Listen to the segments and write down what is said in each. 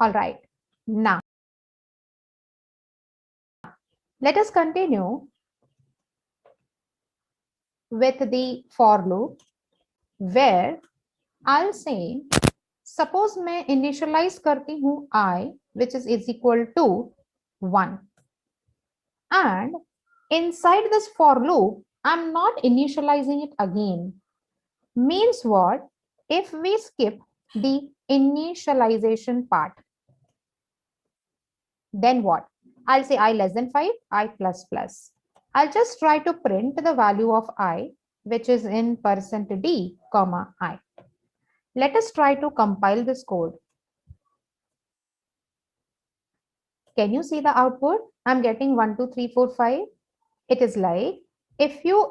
All right. Now, let us continue with the for loop where I'll say, suppose मैं initialize करती हूँ I, which is equal to 1. And inside this for loop, I'm not initializing it again. Means what? If we skip the initialization part, then what? I'll say I less than 5, I plus plus. I'll just try to print the value of I, which is in %d, comma I. Let us try to compile this code. Can you see the output? I'm getting 1, 2, 3, 4, 5. It is like, if you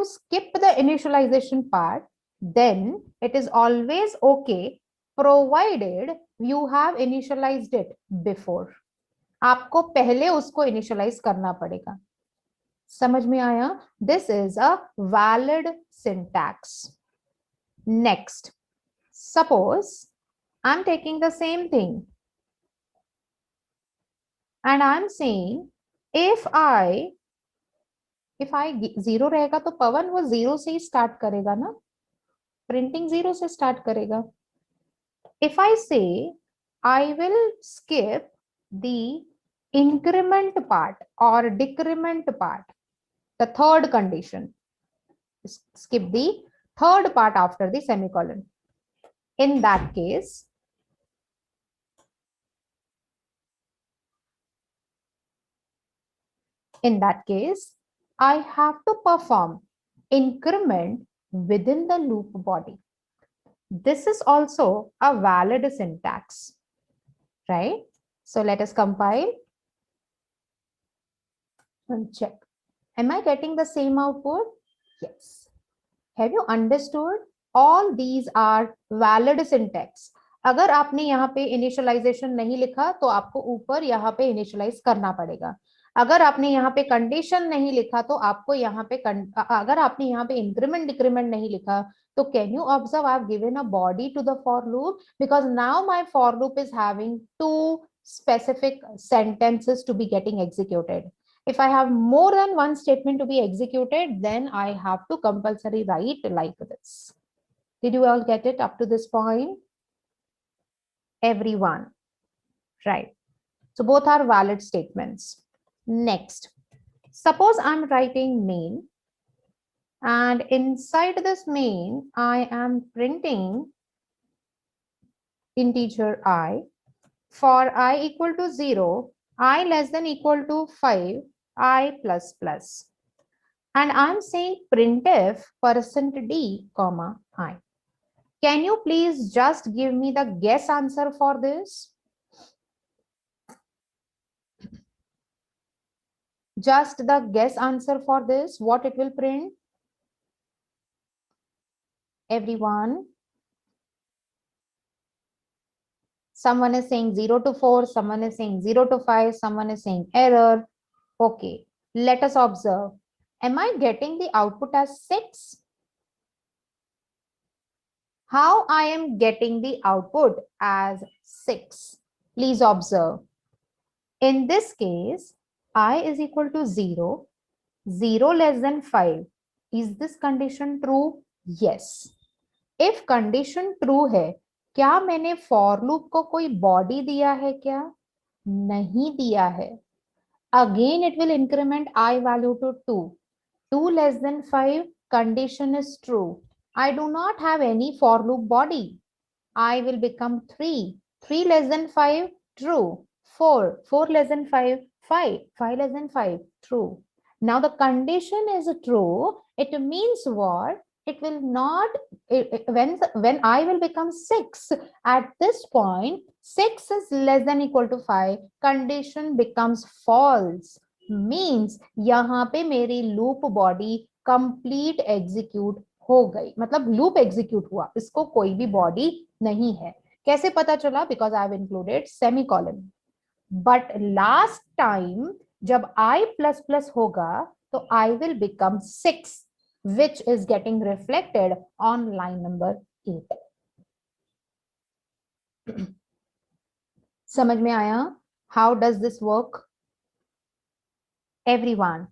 skip the initialization part, then it is always okay, provided you have initialized it before. आपको पहले उसको initialise करना पड़ेगा. समझ में आया? This is a valid syntax. Next, suppose I'm taking the same thing and I'm saying if I 0 रहेगा तो पवन वो 0 से ही स्टार्ट करेगा ना, प्रिंटिंग 0 से स्टार्ट करेगा. If I say I will skip the increment part or decrement part, the third condition, skip the third part after the semicolon. In that case, I have to perform increment within the loop body. This is also a valid syntax, right? So let us compile and check. Am I getting the same output? Yes. Have you understood? All these are valid syntax. अगर आपने यहाँ पे initialisation नहीं लिखा तो आपको ऊपर यहाँ पे इनिशियलाइज करना पड़ेगा. अगर आपने यहाँ पे कंडीशन नहीं लिखा तो आपको यहाँ पे अगर आपने यहाँ पे इंक्रीमेंट डिक्रीमेंट नहीं लिखा तो can you observe I have given a body to the for loop because now my for loop is having 2 specific sentences to be getting executed. If I have more than one statement to be executed, then I have to compulsory write like this. Did you all get it up to this point? Everyone, right? So both are valid statements. Next, suppose I'm writing main, and inside this main, I am printing integer I. For I equal to 0, I less than equal to 5, I plus plus. And I'm saying printf %d, comma I. Can you please just give me the guess answer for this? Just the guess answer for this, what it will print? Everyone? Someone is saying 0 to 4, someone is saying 0 to 5, someone is saying error. Okay, let us observe. Am I getting the output as 6? How I am getting the output as 6? Please observe. In this case, I is equal to 0, 0 less than 5. Is this condition true? Yes. If condition true है, क्या मैंने for loop को कोई body दिया है क्या? नहीं दिया है. Again, it will increment I value to 2. 2 less than 5, condition is true. I do not have any for loop body. I will become 3. 3 less than 5, true. 4. 4 less than 5, 5. 5 less than 5, true. Now the condition is true. It means what? It will not, when I will become 6, at this point, 6 is less than equal to 5, condition becomes false. Means यहाँ पे मेरी loop body complete execute हो गई. मतलब loop execute हुआ, इसको कोई भी body नहीं है. कैसे पता चला? Because I have included semicolon. But last time जब I plus plus होगा तो I will become 6, which is getting reflected on line number 8. समझ में आया? How does this work? Everyone.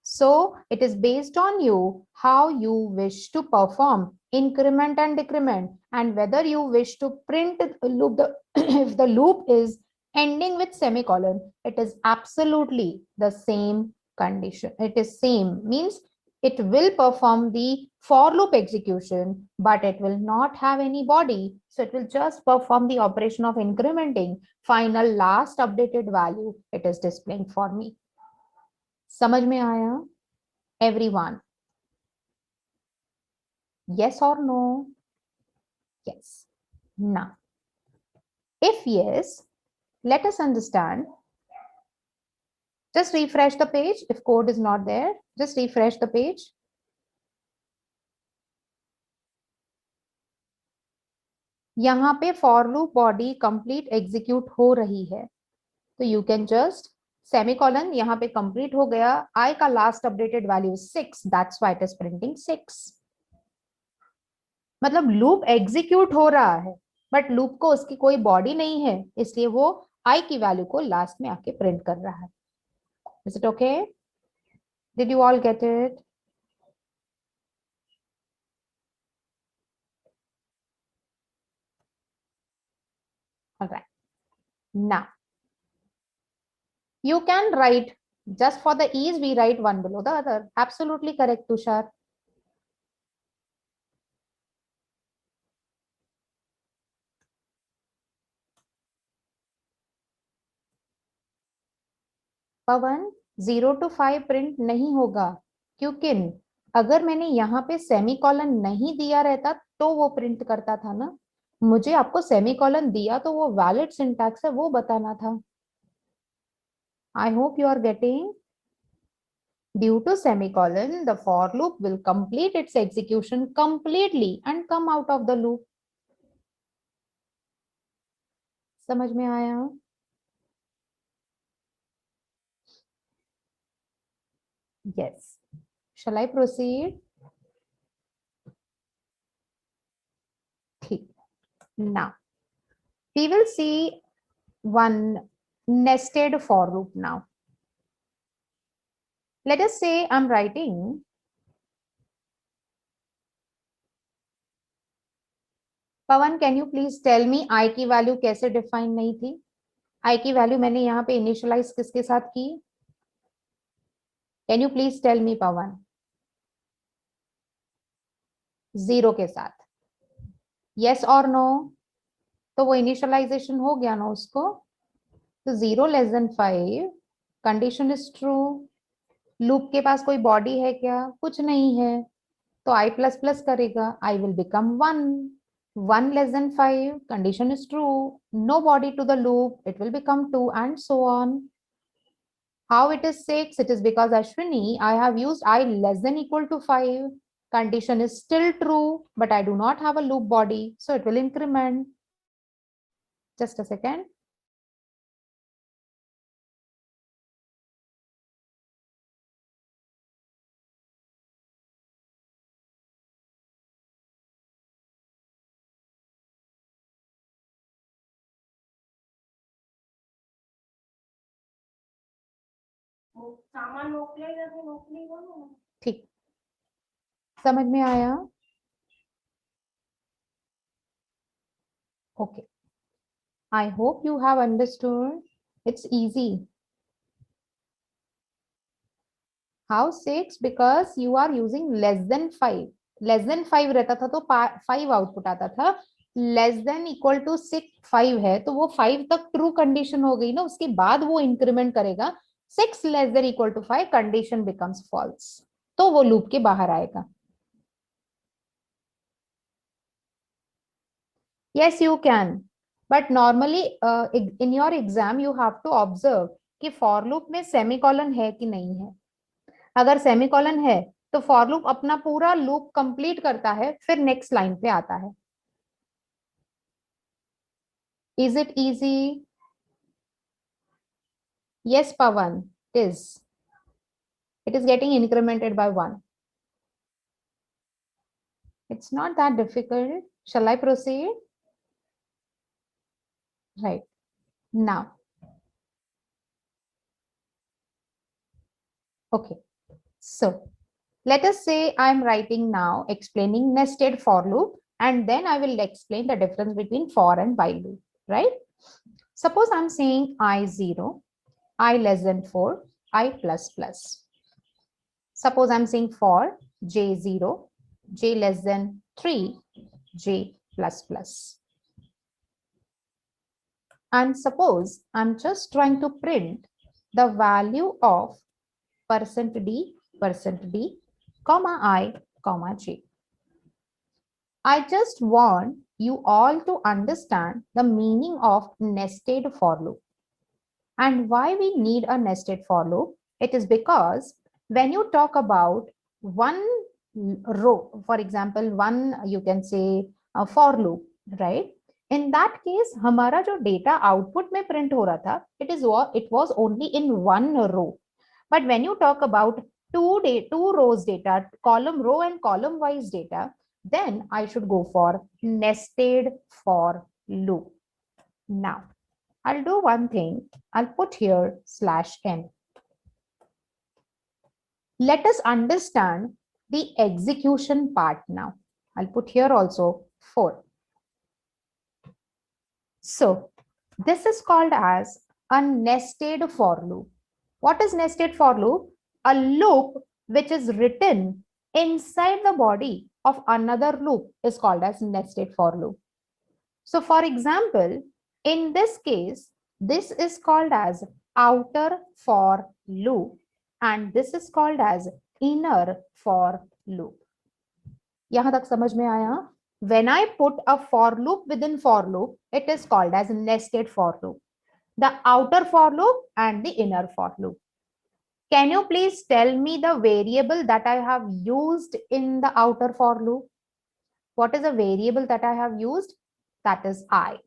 So it is based on you how you wish to perform increment and decrement, and whether you wish to print the loop. If the loop is ending with semicolon, it is absolutely the same condition. It is same means it will perform the for loop execution, but it will not have any body. So it will just perform the operation of incrementing. Final last updated value it is displaying for me. समझ में आया? Everyone. Yes or no? Yes. Now, if yes, let us understand. Just refresh the page. If code is not there, just refresh the page. यहाँ पे for loop body complete execute हो रही है, तो you can just semicolon यहाँ पे complete हो गया. I का last updated value is 6. That's why it is printing 6. मतलब लूप एग्जीक्यूट हो रहा है, बट लूप को उसकी कोई बॉडी नहीं है, इसलिए वो आई की वैल्यू को लास्ट में आके प्रिंट कर रहा है. Is it okay? Did you all get it? Alright. Now you can write, just for the ease we write one below the other. Absolutely correct, Tushar. Pawan 0 to 5 print नहीं होगा, क्योंकि अगर मैंने यहाँ पे सेमीकॉलन नहीं दिया रहता तो वो प्रिंट करता था ना. मुझे आपको सेमीकॉलन दिया तो वो वैलिड सिंटैक्स है वो बताना था. I hope you are getting. Due to semicolon, the for loop will complete its execution completely and come out of the loop. समझ में आया? Yes. Shall I proceed? Now, we will see one nested for loop now. Let us say I'm writing Pawan, can you please tell me I की value कैसे define नहीं थी? I की value मैंने यहाँ पे इनिशियलाइज किसके साथ की? Can you please tell me Pawan? 0 के साथ. Yes or no? तो वो इनिशियलाइजेशन हो गया ना उसको. तो 0 less than 5 condition is true. Loop के पास कोई बॉडी है क्या? कुछ नहीं है, तो I प्लस प्लस करेगा. I will become 1. 1 less than 5 condition is true. No body to the loop, it will become 2, and so on. How it is 6? It is because Ashwini, I have used I less than equal to 5. Condition is still true, but I do not have a loop body, so it will increment. Just a second. ठीक, समझ में आया? Okay. I hope you have understood. It's easy. How 6? Because you are using less than 5. Less than 5 रहता था तो 5 output आता था. Less than equal to 6 5 है तो वो 5 तक ट्रू कंडीशन हो गई ना, उसके बाद वो इंक्रीमेंट करेगा. 6 less than equal to 5 condition becomes false, तो वो लूप के बाहर आएगा. Yes, you can. But normally in your exam you have to observe कि for loop में सेमीकोलन है कि नहीं है. अगर सेमीकोलन है तो फॉर लूप अपना पूरा लूप कंप्लीट करता है, फिर नेक्स्ट लाइन पे आता है. Is it easy? Yes Pawan, it is getting incremented by 1. It's not that difficult. Shall I proceed? Right. Now, okay, so let us say I'm writing now explaining nested for loop, and then I will explain the difference between for and while loop, right? Suppose I'm saying I0, I less than 4, I plus plus. Suppose I'm saying for J0, J less than 3, J plus plus. And suppose I'm just trying to print the value of %d, comma I, comma j. I just want you all to understand the meaning of nested for loop. And why we need a nested for loop? It is because when you talk about one row, for example, one you can say a for loop, right? In that case, हमारा जो data output में print हो रहा था, it was only in one row. But when you talk about two rows data, column row and column wise data, then I should go for nested for loop. Now, I'll do one thing. I'll put here /n. Let us understand the execution part now. I'll put here also 4. So this is called as a nested for loop. What is nested for loop? A loop which is written inside the body of another loop is called as nested for loop. So for example, in this case, this is called as outer for loop and this is called as inner for loop. यहाँ तक समझ में आया? When I put a for loop within for loop, it is called as nested for loop. The outer for loop and the inner for loop. Can you please tell me the variable that I have used in the outer for loop? What is the variable that I have used? That is I.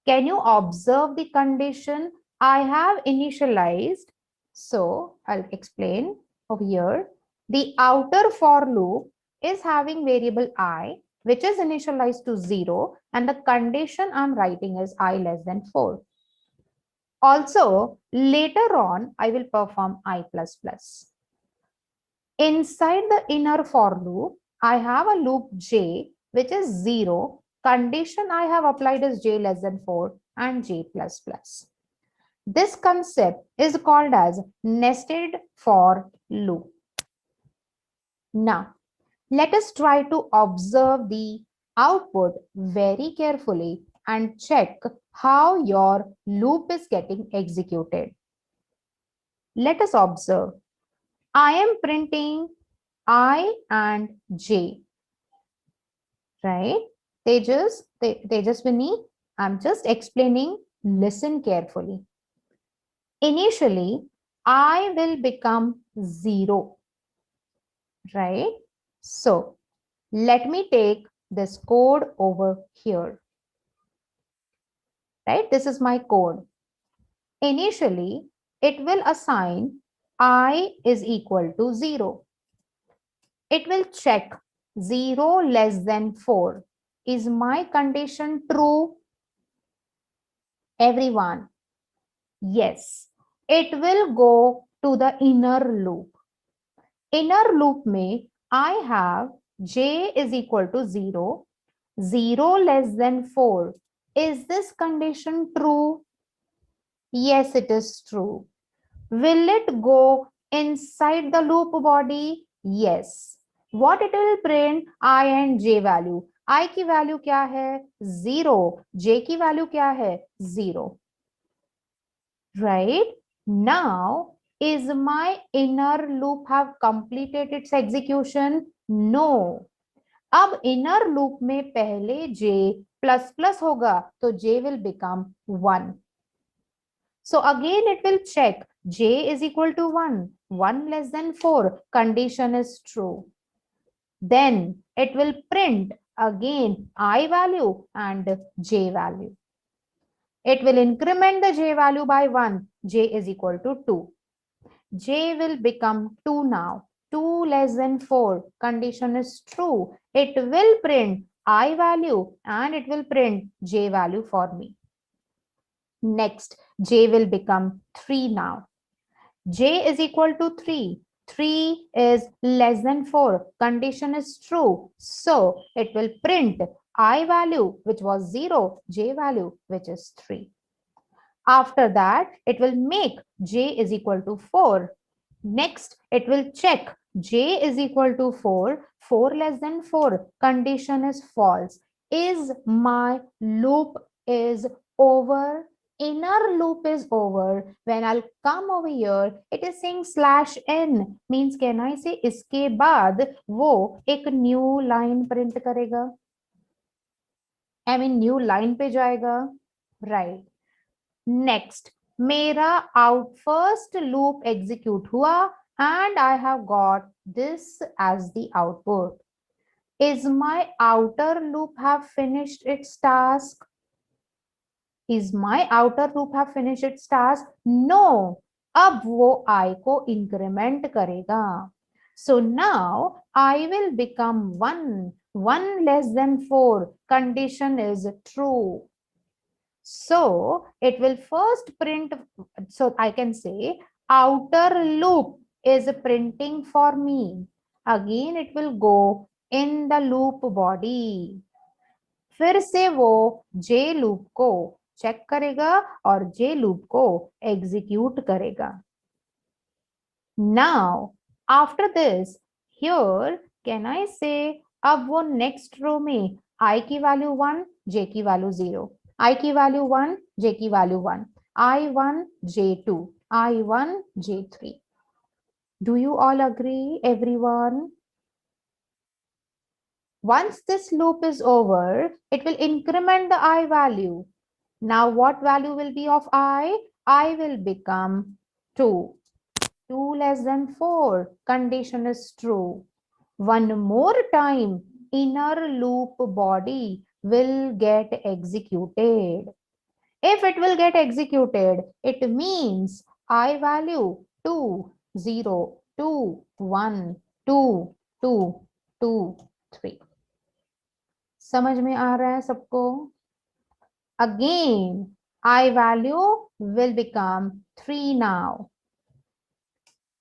Can you observe the condition I have initialized? So I'll explain over here. The outer for loop is having variable I, which is initialized to 0, and the condition I'm writing is I less than 4. Also, later on, I will perform I plus plus. Inside the inner for loop, I have a loop J, which is 0. Condition I have applied is J less than 4 and J plus plus. This concept is called as nested for loop. Now, let us try to observe the output very carefully and check how your loop is getting executed. Let us observe. I am printing I and J, right? Tejaswini, I'm just explaining, listen carefully. Initially, I will become 0, right? So let me take this code over here, right? This is my code. Initially, it will assign I is equal to 0. It will check 0 less than 4. Is my condition true? Everyone, yes. It will go to the inner loop. Inner loop में I have j is equal to 0, 0 less than 4. Is this condition true? Yes, it is true. Will it go inside the loop body? Yes. What it will print? I and j value. I की value क्या है? 0. J की value क्या है? 0. Right? Now, is my inner loop have completed its execution? No. अब inner loop में पहले j plus plus होगा तो j will become 1. So again it will check j is equal to 1. 1 less than 4. Condition is true. Then it will print again I value and j value. It will increment the j value by 1. J is equal to 2. J will become 2 now. 2 less than 4. Condition is true. It will print I value and it will print j value for me. Next, j will become 3 now. J is equal to 3. 3 is less than 4. Condition is true. So it will print I value, which was 0, j value, which is 3. After that, it will make j is equal to 4. Next, it will check j is equal to 4. 4 less than 4. Condition is false. Is my loop is over? Inner loop is over. When I'll come over here, it is saying /n. Means can I say इसके बाद वो एक new line print करेगा? I mean new line पे जाएगा? Right. Next, मेरा out first loop execute हुआ and I have got this as the output. Is my outer loop have finished its task? Is my outer loop have finished its task? No. अब वो I को increment करेगा. So now I will become 1. 1 less than 4. Condition is true. So it will first print, so I can say outer loop is printing for me. Again it will go in the loop body. फिर से वो j loop को check करेगा और j loop को execute करेगा. Now after this, here can I say अब वो next row में I की value 1, j की value 0. I की value 1, j की value 1. I1, j2, I1, j3. Do you all agree, everyone? Once this loop is over, it will increment the I value. Now what value will be of I? I will become 2. 2 less than 4. Condition is true. One more time, inner loop body will get executed. If it will get executed, it means I value 2, 0, 2, 1, 2, 2, 2, 3. समझ में आ रहा है सबको? Again, I value will become 3 now.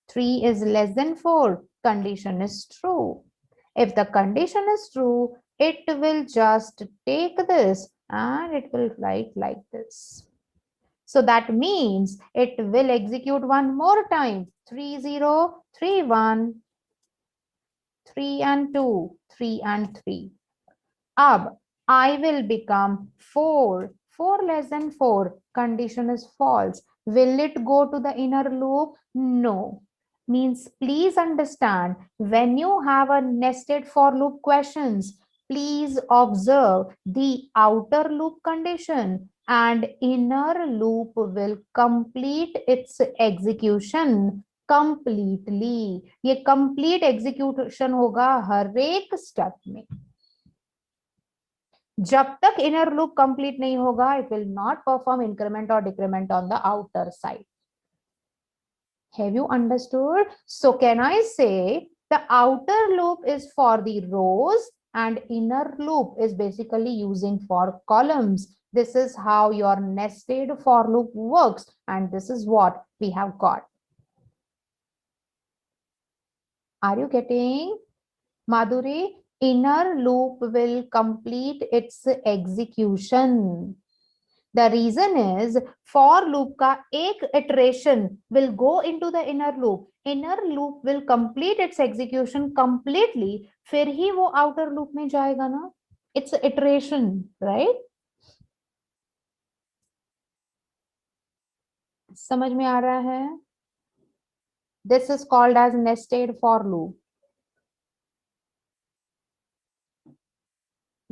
3 is less than 4. Condition is true. If the condition is true, it will just take this and it will write like this. So that means it will execute one more time. 3, 0, 3, 1, 3 and 2, 3 and 3. Ab, I will become 4. 4 less than 4. Condition is false. Will it go to the inner loop? No. Means please understand, when you have a nested for loop questions, please observe the outer loop condition and inner loop will complete its execution completely. ये complete execution होगा हर एक step में. जब तक inner loop complete नहीं होगा, it will not perform increment or decrement on the outer side. Have you understood? So can I say the outer loop is for the rows and inner loop is basically using for columns. This is how your nested for loop works and this is what we have got. Are you getting? Madhuri, inner loop will complete its execution. The reason is for loop का एक iteration will go into the inner loop. Inner loop will complete its execution completely. फिर ही वो outer loop में जाएगा ना. It's an iteration, right? समझ में आ रहा है? This is called as nested for loop.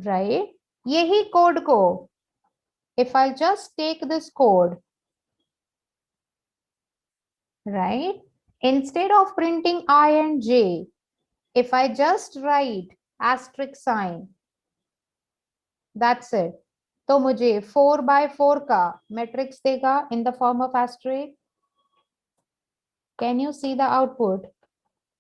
Right? यही code को if I just take this code, right, instead of printing I and J, if I just write asterisk sign, that's it. तो मुझे 4 by 4 का matrix देगा in the form of asterisk. Can you see the output?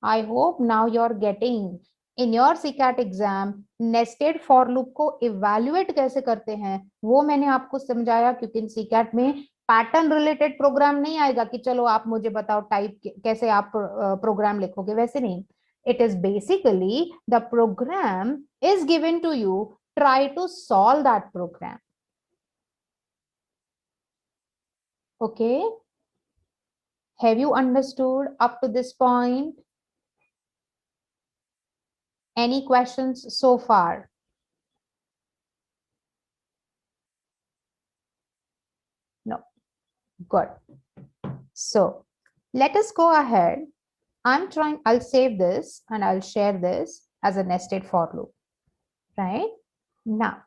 I hope now you're getting in your CCAT exam nested for loop को evaluate कैसे करते हैं वो मैंने आपको समझाया, क्योंकि सीकैट में पैटर्न रिलेटेड प्रोग्राम नहीं आएगा कि चलो आप मुझे बताओ टाइप कैसे आप प्रोग्राम लिखोगे, वैसे नहीं. It is basically the program is given to you, try to solve that program. Okay, have you understood up to this point? Any questions so far? No. Good. So let us go ahead. I'll save this and I'll share this as a nested for loop. Right now,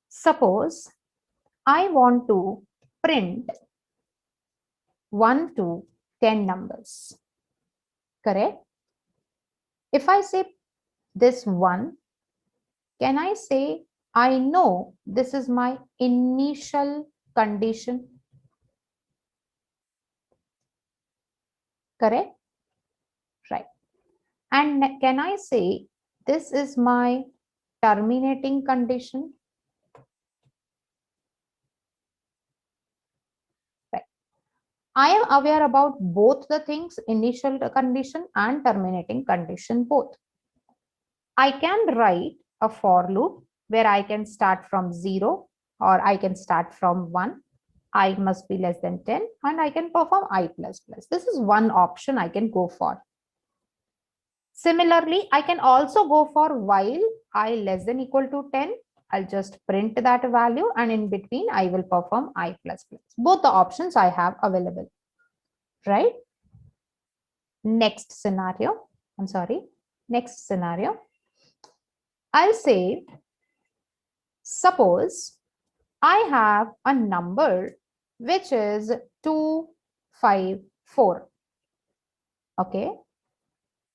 suppose I want to print 1 to 10 numbers. Correct? If I say this 1, can I say I know this is my initial condition? Correct? Right. And can I say this is my terminating condition? Right. I am aware about both the things, initial condition and terminating condition both. I can write a for loop where I can start from 0 or I can start from 1. I must be less than 10 and I can perform I plus plus. This is one option I can go for. Similarly, I can also go for while I less than equal to 10. I'll just print that value and in between I will perform I plus plus. Both the options I have available, right? Next scenario. Next scenario. I'll say, suppose I have a number which is 254. Okay.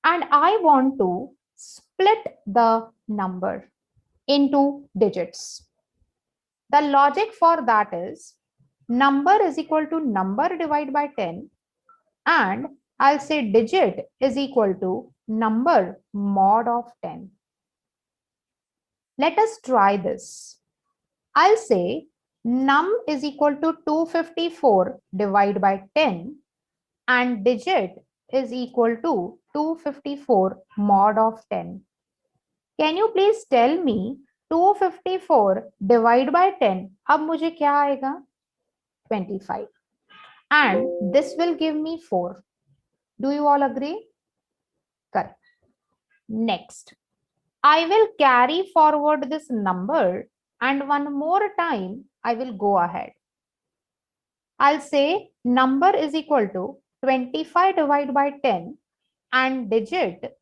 And I want to split the number into digits. The logic for that is number is equal to number divided by 10 and I'll say digit is equal to number mod of 10. Let us try this. I'll say num is equal to 254 divided by 10 and digit is equal to 254 mod of 10. Can you please tell me 254 divided by 10? अब मुझे क्या आएगा? 25. And this will give me 4. Do you all agree? Correct. Next, I will carry forward this number and one more time I will go ahead. I'll say number is equal to 25 divided by 10 and digit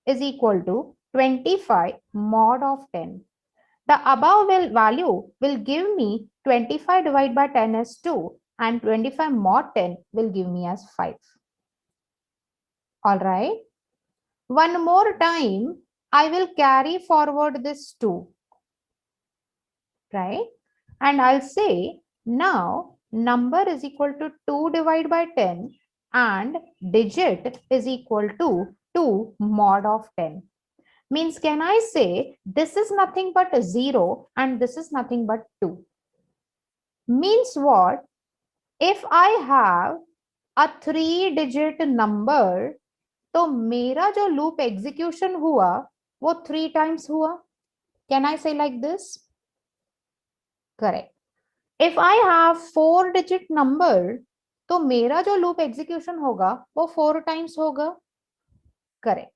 is equal to 25 mod of 10. The above value will give me 25 divided by 10 as 2 and 25 mod 10 will give me as 5. All right. One more time, I will carry forward this 2. Right. And I'll say now number is equal to 2 divided by 10 and digit is equal to 2 mod of 10. Means can I say this is nothing but a 0 and this is nothing but 2? Means what? If I have a 3-digit number, तो मेरा जो loop execution हुआ वो 3 times हुआ. Can I say like this? Correct. If I have 4-digit number, तो मेरा जो loop execution होगा वो 4 times होगा. Correct.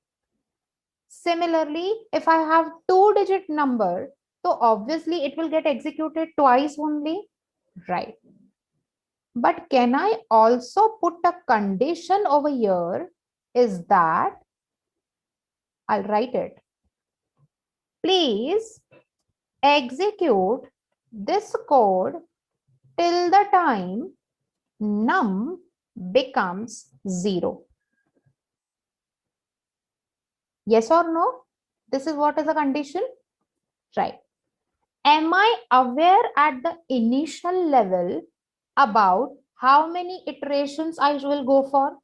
Similarly, if I have 2-digit number, so obviously it will get executed twice only, right? But can I also put a condition over here? Is that I'll write it. Please execute this code till the time num becomes 0. Yes or no? This is what is the condition, right? Am I aware at the initial level about how many iterations I will go for?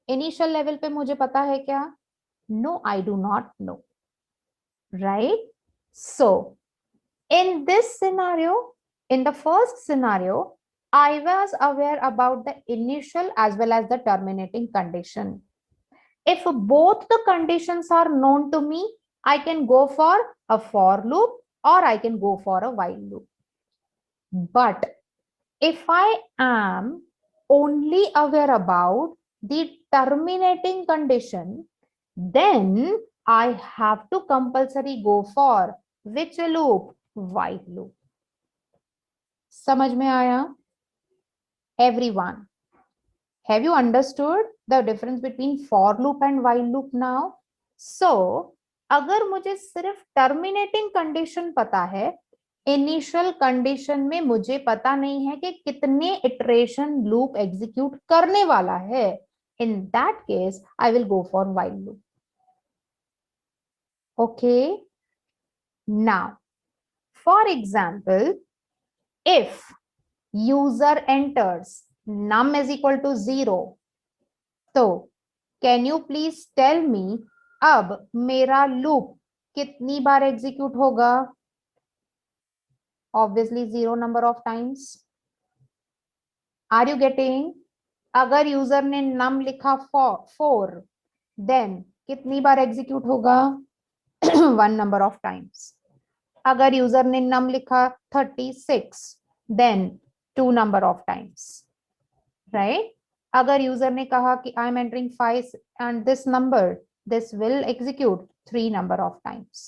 Initial level पे मुझे पता है क्या? No, I do not know, right? So in this scenario, in the first scenario, I was aware about the initial as well as the terminating condition. If both the conditions are known to me, I can go for a for loop or I can go for a while loop. But if I am only aware about the terminating condition, then I have to compulsory go for which loop? While loop. समझ में आया? Everyone, have you understood the difference between for loop and while loop now? So, अगर मुझे सिर्फ terminating condition पता है, initial condition में मुझे पता नहीं है कि कितने iteration loop execute करने वाला है, in that case, I will go for while loop. Okay? Now, for example, if user enters num is equal to 0, तो can you please tell me अब मेरा लूप कितनी बार एग्जीक्यूट होगा? Obviously 0 number of times. Are you getting? अगर user ने num लिखा 4, then कितनी बार एग्जीक्यूट होगा? 1 नंबर ऑफ टाइम्स. अगर यूजर ने नम लिखा 36, then 2 number of times, right? अगर यूजर ने कहा कि I am entering 5 and this number, this will execute 3 number of times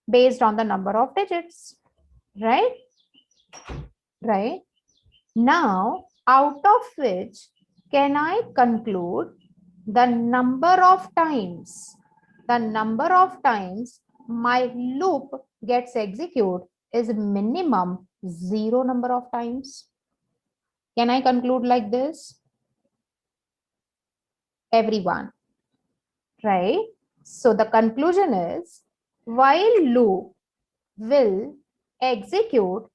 based on the number of digits, right? Right. Now, out of which can I conclude the number of times my loop gets executed is minimum 0 number of times? Can I conclude like this? Everyone, right? So the conclusion is while loop will execute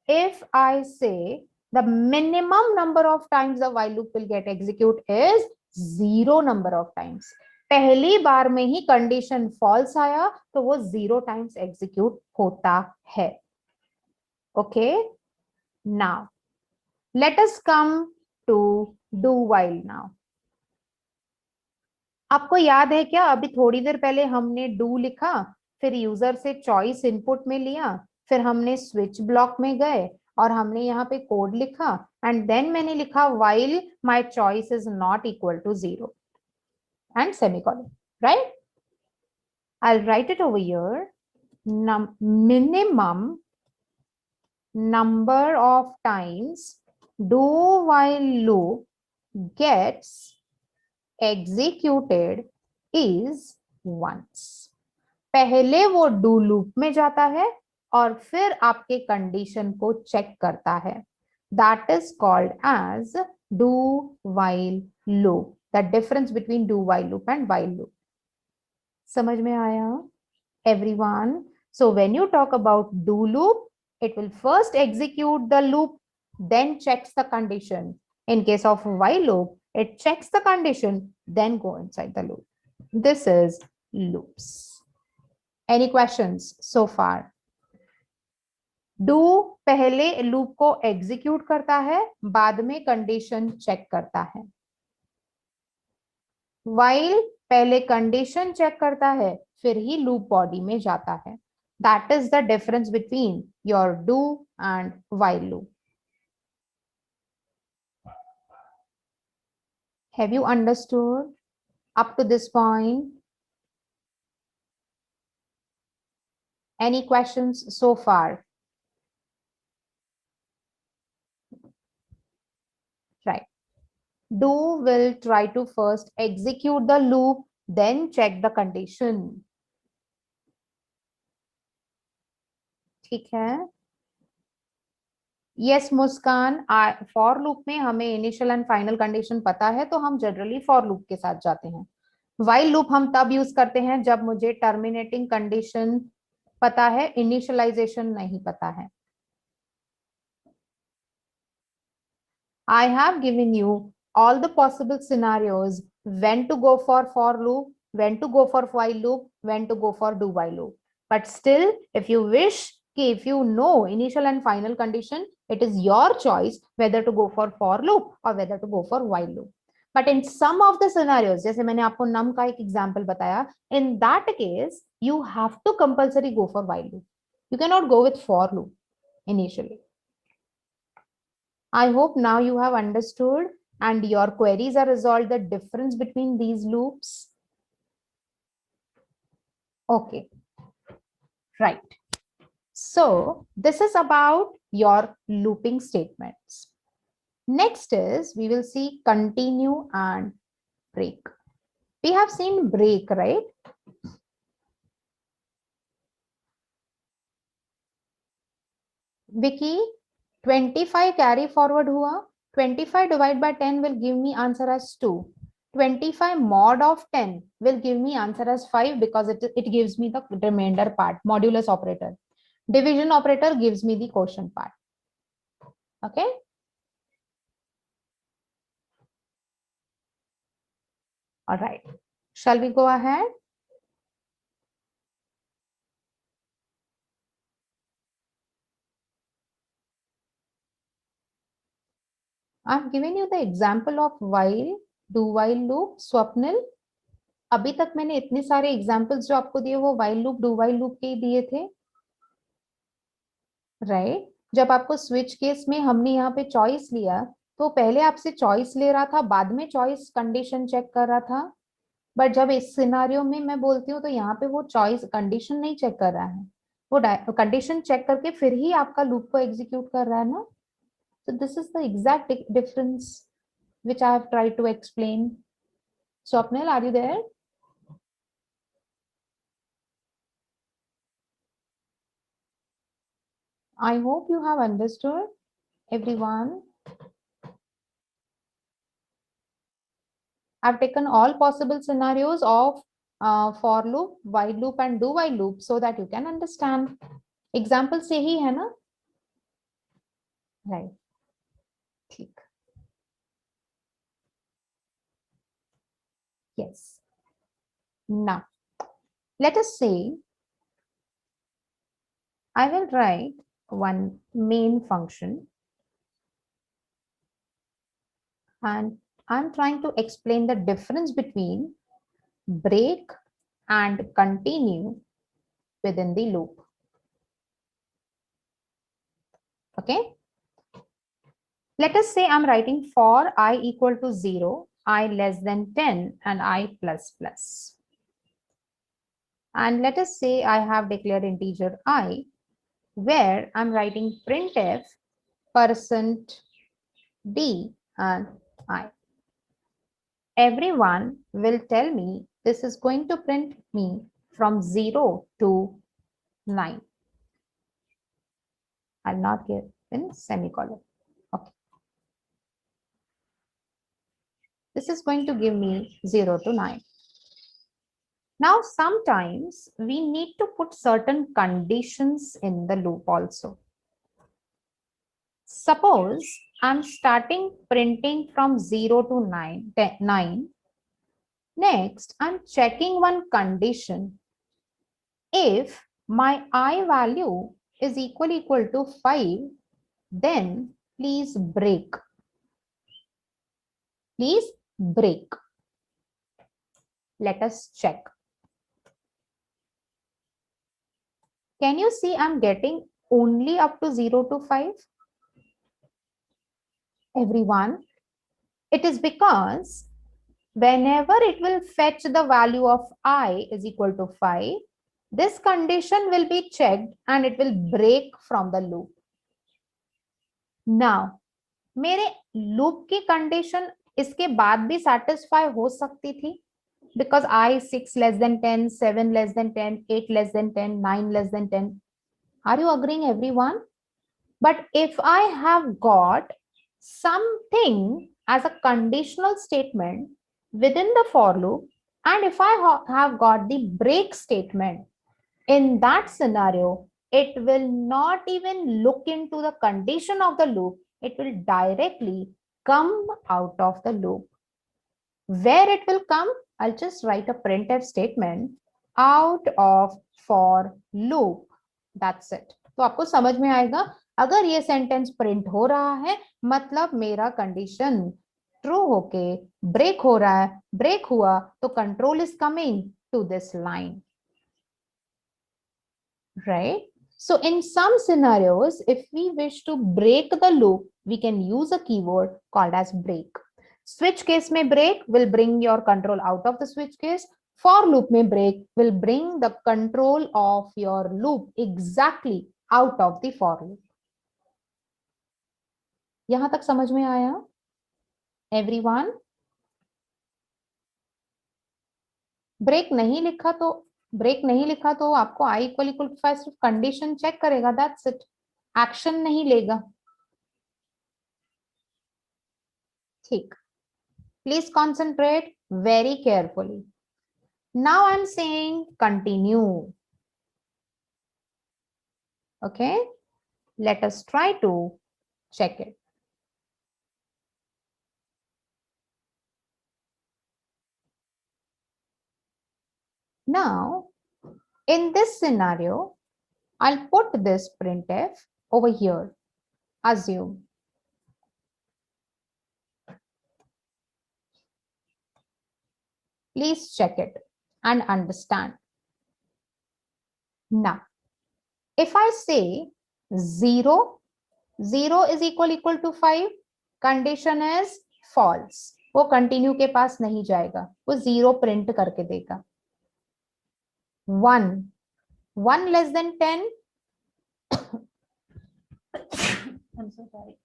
if I say the minimum number of times the while loop will get execute is 0 number of times. पहली बार में ही condition false आया तो वो 0 times execute होता है. Okay, now let us come to do while. Now आपको याद है क्या, अभी थोड़ी देर पहले हमने डू लिखा, फिर यूजर से चॉइस इनपुट में लिया, फिर हमने स्विच ब्लॉक में गए और हमने यहाँ पे कोड लिखा एंड देन मैंने लिखा while my choice is not equal to 0 and semicolon, right? I'll write it over here. Minimum number of times do while loop gets executed is once. पहले वो डू लूप में जाता है और फिर आपके कंडीशन को चेक करता है. That is called as do while loop. The difference between do while loop and while loop. समझ में आया everyone? So when you talk about do loop, it will first execute the loop, then checks the condition. In case of while loop, it checks the condition, then go inside the loop. This is loops. Any questions so far? Do पहले loop को execute करता है, बाद में condition check करता है. while पहले condition check करता है, फिर ही लूप बॉडी में जाता है. That is the difference between your do and while loop. Have you understood up to this point? Any questions so far? Right. Do will try to first execute the loop, then check the condition. ठीक है? Yes, Muskan, for loop में हमें initial and final condition पता है तो हम generally for loop के साथ जाते हैं. वाइल लूप हम तब यूज करते हैं जब मुझे टर्मिनेटिंग कंडीशन पता है, इनिशियलाइजेशन नहीं पता है. I have given you all the possible scenarios when to go for loop, when to go for while loop, when to go for do while loop. But still, if you wish, if you know initial and final condition, it is your choice whether to go for loop or whether to go for while loop. But in some of the scenarios, जैसे मैंने आपको num का एक example बताया, in that case, you have to compulsory go for while loop. You cannot go with for loop initially. I hope now you have understood and your queries are resolved the difference between these loops. Okay, right. So this is about your looping statements. Next is we will see continue and break. We have seen break, right? Vicky, 25 carry forward हुआ. 25 divided by 10 will give me answer as 2. 25 mod of 10 will give me answer as 5 because it gives me the remainder part, modulus operator. Division operator gives me the quotient part. Okay. All right. Shall we go ahead? I've given you the example of while, do while loop, Swapnil. अभी तक मैंने इतने सारे examples जो आपको दिए वो while loop, do while loop के ही दिए थे, राइट? जब आपको स्विच केस में हमने यहाँ पे चॉइस लिया तो पहले आपसे चॉइस ले रहा था, बाद में चॉइस कंडीशन चेक कर रहा था. बट जब इस सिनारियो में मैं बोलती हूँ तो यहाँ पे वो चॉइस कंडीशन नहीं चेक कर रहा है, वो कंडीशन चेक करके फिर ही आपका लूप को एग्जीक्यूट कर रहा है ना. So this is the exact difference which I have tried to explain. Swapnil, are you there? I hope you have understood, everyone. I've taken all possible scenarios of for loop, while loop and do while loop so that you can understand. Example से ही है ना? Right. ठीक. Yes. Now, let us say I will write one main function and I'm trying to explain the difference between break and continue within the loop. Okay. Let us say I'm writing for I equal to 0, I less than 10 and I plus plus. And let us say I have declared integer I where I'm writing printf %d and I. Everyone will tell me this is going to print me from 0 to 9. I'll not give in semicolon. Okay. This is going to give me 0 to 9. Now, sometimes we need to put certain conditions in the loop also. Suppose I'm starting printing from 0 to 9. Next, I'm checking one condition. If my I value is equal to 5, then please break. Please break. Let us check. Can you see I'm getting only up to 0 to 5? Everyone, it is because whenever it will fetch the value of I is equal to 5, this condition will be checked and it will break from the loop. Now, मेरे loop की condition इसके बाद भी satisfy हो सकती थी because I 6 less than 10, 7 less than 10, 8 less than 10, 9 less than 10. Are you agreeing, everyone? But if I have got something as a conditional statement within the for loop, and if I have got the break statement, in that scenario, it will not even look into the condition of the loop. It will directly come out of the loop. Where it will come, I'll just write a printf statement out of for loop. That's it. तो आपको समझ में आएगा, अगर ये sentence print हो रहा है मतलब मेरा कंडीशन ट्रू होके ब्रेक हो रहा है, ब्रेक हुआ तो control is coming to this line, right? So in some scenarios, if we wish to break the loop, we can use a keyword called as break. Switch case में break will bring your control out of the switch case. For loop में break will bring the control of your loop exactly out of the for loop. यहां तक समझ में आया everyone? Break नहीं लिखा तो आपको i इक्वल इक्वल टू 5 सिर्फ कंडीशन चेक करेगा, दैट्स इट, एक्शन नहीं लेगा. ठीक, please concentrate very carefully. Now I am saying continue. Okay, let us try to check it. Now, in this scenario, I'll put this printf over here. Assume. Please check it and understand. Now, if I say 0, 0 is equal to 5, condition is false. वो continue के पास नहीं जाएगा, वो 0 print करके देगा. 1, 1 less than 10. I'm so sorry.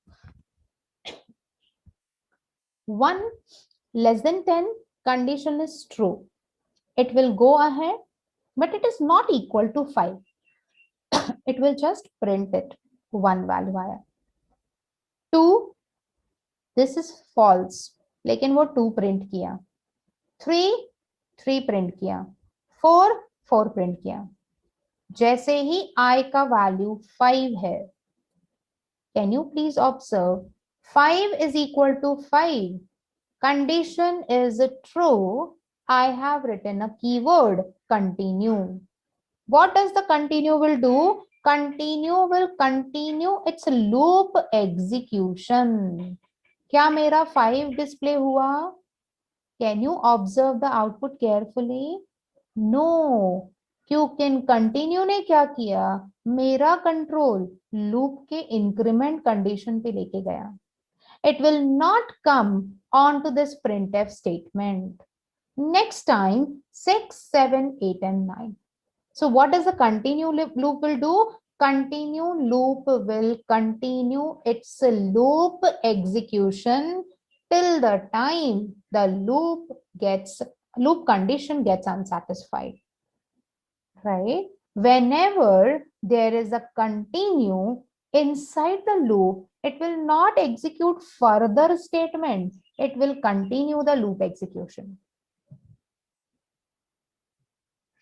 1 less than 10, condition is true. It will go ahead, but it is not equal to 5. It will just print it, 1 value आया. 2, this is false, लेकिन वो 2 print किया. 3, 3 print किया. 4, 4 print किया. जैसे ही I का value 5 है, can you please observe 5 is equal to 5. Condition is true. I have written a keyword continue. What does the continue will do? Continue will continue its loop execution. क्या मेरा 5 display हुआ? Can you observe the output carefully? No. क्योंकि continue ने क्या किया? मेरा control loop के increment condition पे लेके गया. It will not come onto this printf statement. Next time 6, 7, 8 and 9. So what does the continue loop will do? Continue loop will continue its loop execution till the time the loop condition gets unsatisfied. Right? Whenever there is a continue inside the loop, it will not execute further statements. It will continue the loop execution.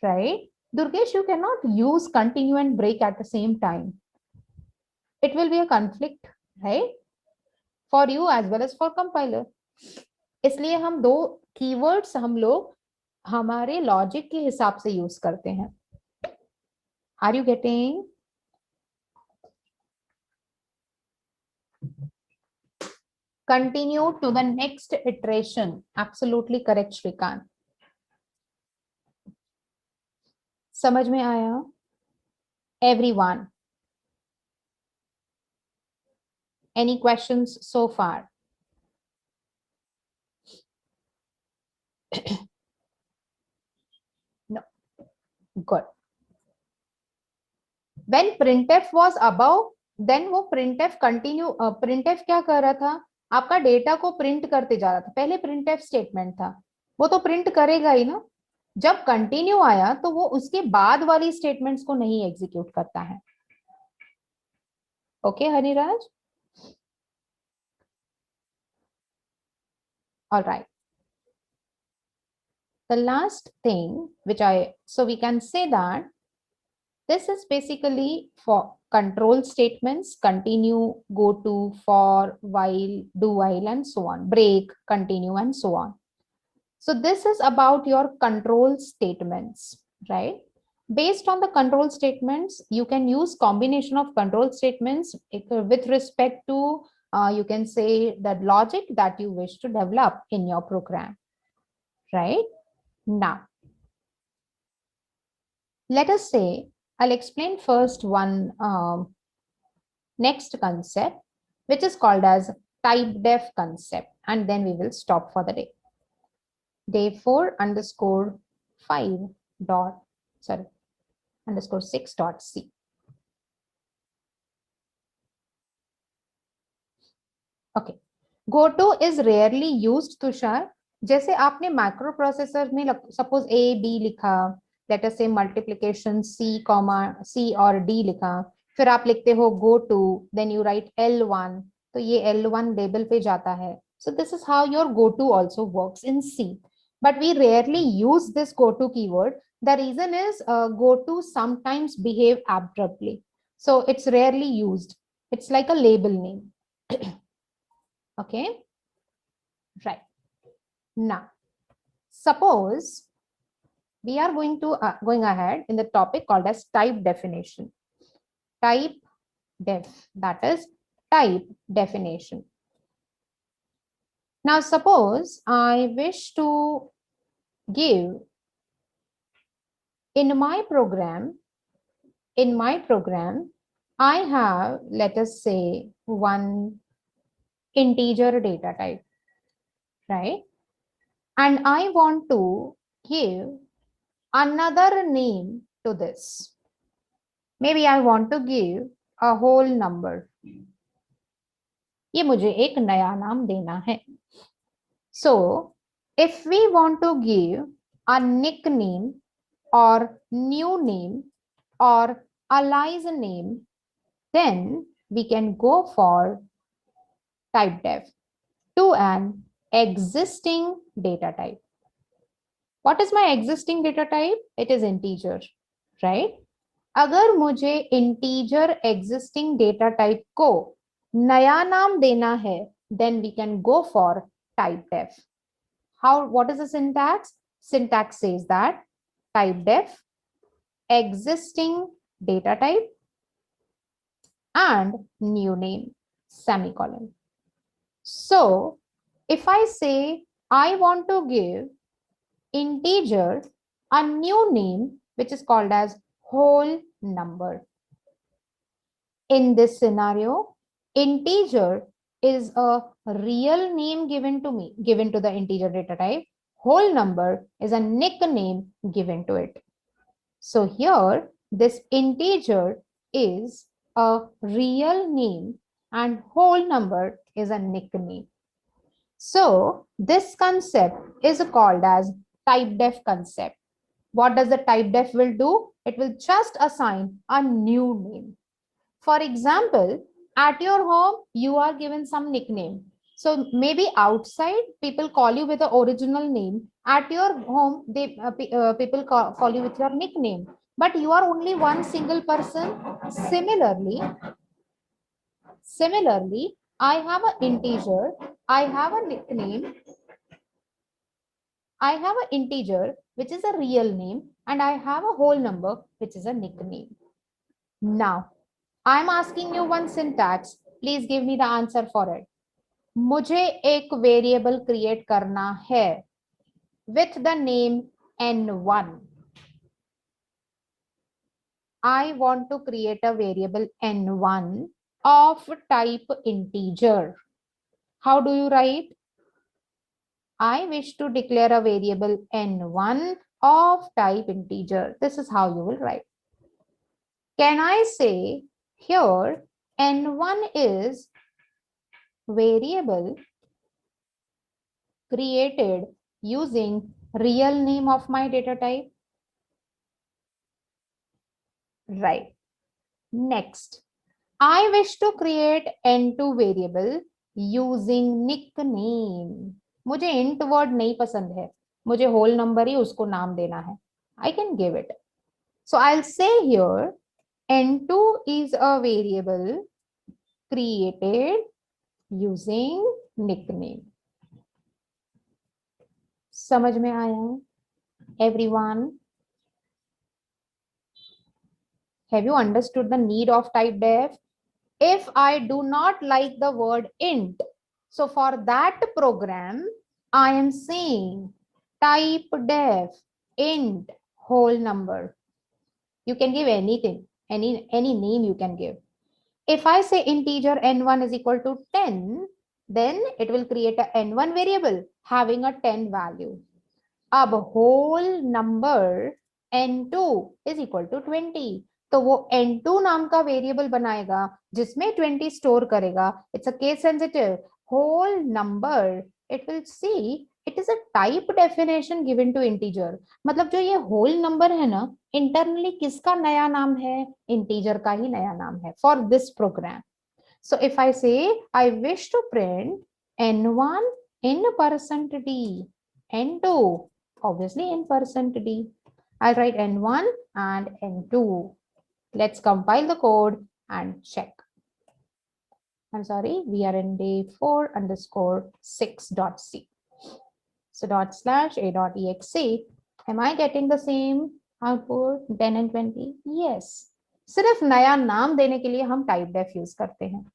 Right? Durgesh, you cannot use continue and break at the same time. It will be a conflict, right? For you as well as for compiler. इसलिए हम दो keywords हम लोग हमारे logic के हिसाब से use करते हैं. Are you getting? Continue to the next iteration. Absolutely correct, Shrikant. समझ में आया? Everyone. Any questions so far? No. Good. When printf was above, then वो printf continue printf क्या कर रहा था? आपका डेटा को प्रिंट करते जा रहा था. पहले printf स्टेटमेंट था, वो तो प्रिंट करेगा ही ना. जब कंटिन्यू आया तो वो उसके बाद वाली स्टेटमेंट्स को नहीं एग्जीक्यूट करता है. Okay Hariraj? All right. The last thing which so we can say that this is basically for control statements: continue, go to, for, while, do while, and so on, break, continue, and so on. So this is about your control statements, right? Based on the control statements, you can use combination of control statements with respect to, you can say, the logic that you wish to develop in your program, right? Now, let us say, I'll explain first one next concept, which is called as type def concept, and then we will stop for the day. Day 4 underscore 5 dot, sorry, underscore 6 dot C. Okay. GoTo is rarely used, Tushar. जैसे आपने micro processor में suppose A B लिखा, let us से multiplication C comma सी और D लिखा, फिर आप लिखते हो go to, then you write L1, तो ये L1 लेबल पे जाता है. So this is how your GoTo also works in C. But we rarely use this GoTo keyword. The reason is GoTo sometimes behave abruptly. So it's rarely used. It's like a label name. Okay, right. Now, suppose we are going ahead in the topic called as type definition. Type def, that is type definition. Now, suppose I wish to give in my program, I have, let us say, one integer data type, right? And I want to give another name to this. Maybe I want to give a whole number. ये मुझे एक नया नाम देना है. So, if we want to give a nickname or new name or alias name, then we can go for type def to an existing data type. What is my existing data type? It is integer, right? अगर मुझे integer existing data type को नया नाम देना है, then we can go for type def. How? What is the syntax? Syntax says that type def existing data type and new name, semicolon. So if I say I want to give integer a new name which is called as whole number. In this scenario, integer is a real name given to me, given to the integer data type. Whole number is a nickname given to it. So here, this integer is a real name and whole number is a nickname. So this concept is called as type def concept. What does the type def will do? It will just assign a new name. For example, at your home, you are given some nickname. So maybe outside, people call you with the original name. At your home, people call you with your nickname. But you are only one single person. Similarly, I have an integer, I have a nickname, I have an integer, which is a real name, and I have a whole number, which is a nickname. Now, I'm asking you one syntax. Please give me the answer for it. मुझे एक variable create करना है with the name n1. I want to create a variable n1 of type integer. How do you write? I wish to declare a variable n1 of type integer. This is how you will write. Can I say here n1 is variable created using real name of my data type? Right. Next, I wish to create n2 variable using nickname. मुझे int word नहीं पसंद है, मुझे whole number ही उसको नाम देना है. I can give it. So I'll say here n2 is a variable created using nickname. समझ में आया है? Everyone, have you understood the need of type def? If I do not like the word int, so for that program, I am saying type def int whole number. You can give anything, any name you can give. If I say integer n1 is equal to 10, then it will create a n1 variable having a 10 value. अब whole number n2 is equal to 20. तो वो n2 नाम का variable बनाएगा जिसमें 20 store करेगा. It's a case sensitive whole number. It will see it is a type definition given to integer. मतलब जो ये whole number है ना, internally किसका नया नाम है? integer का ही नया नाम है for this program. So if I say I wish to print n1 in %d, n2 obviously in %d. I'll write n1 and n2. Let's compile the code and check. I'm sorry, we are in day 4_6.c. So /a.exe. Am I getting the same output 10 and 20? Yes. सिर्फ नया नाम देने के लिए हम type def use करते हैं.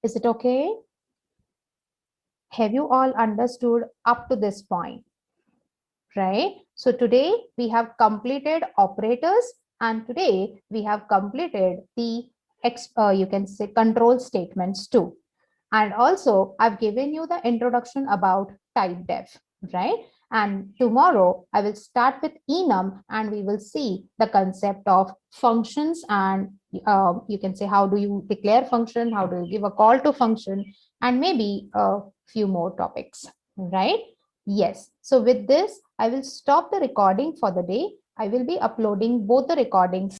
Is it okay? Have you all understood up to this point? Right? So today we have completed operators, and today we have completed the you can say control statements too. And also I've given you the introduction about type def, right? And tomorrow I will start with enum, and we will see the concept of functions, and you can say how do you declare function, how do you give a call to function, and maybe a few more topics, right? Yes. So with this, I will stop the recording for the day. I will be uploading both the recordings